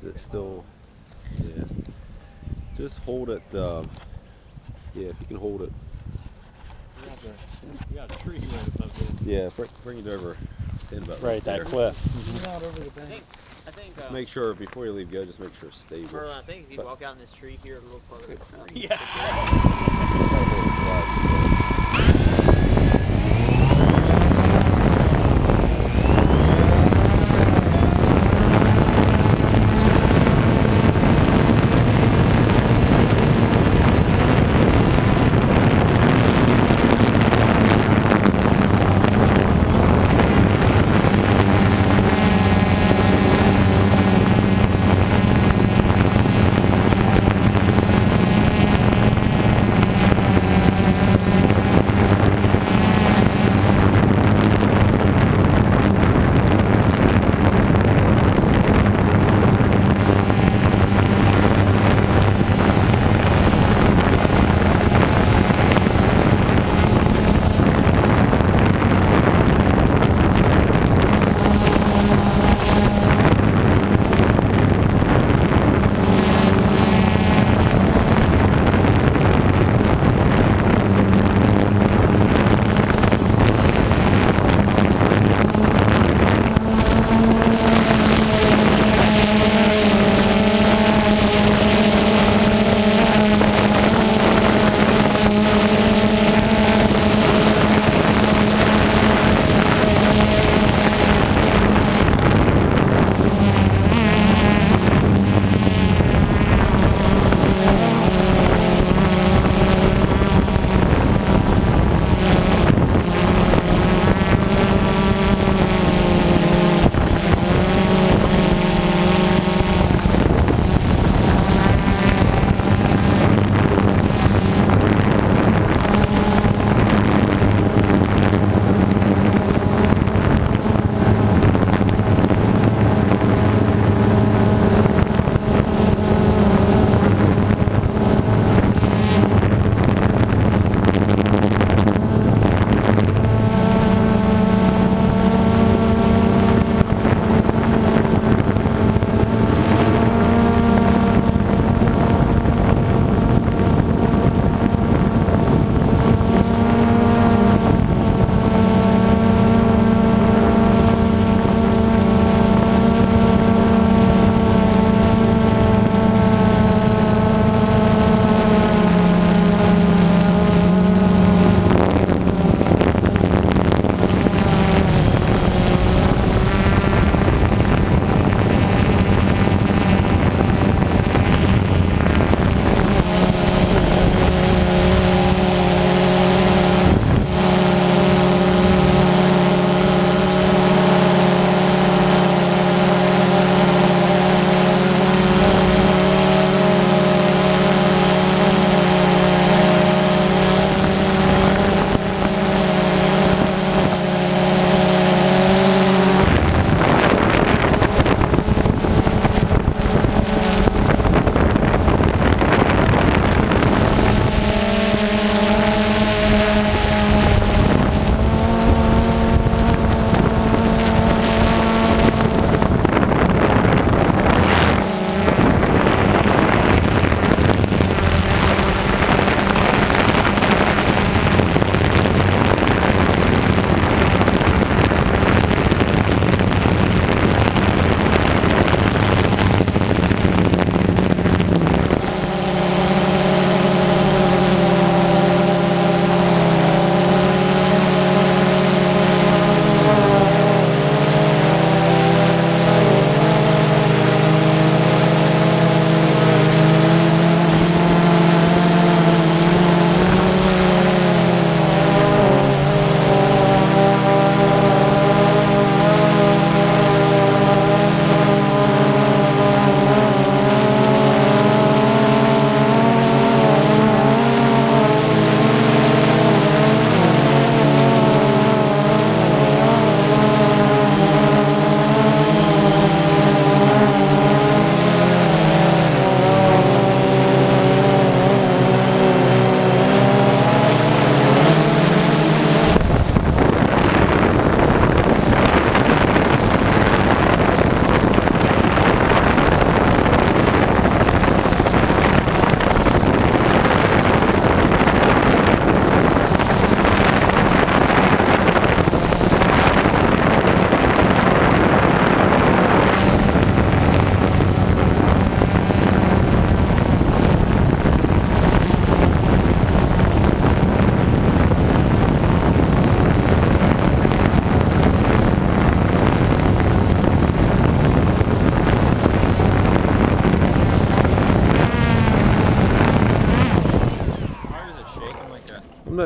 it still? Yeah. Just hold it. Yeah, if you can hold it. We got a tree right above there. Yeah, bring it over. Stand about Right, there. that cliff. Not over the bank. I think. Make sure before you leave go, just make sure it's stable. Merlin, I think if you walk out in this tree here a little further. Yeah.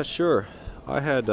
not sure. I had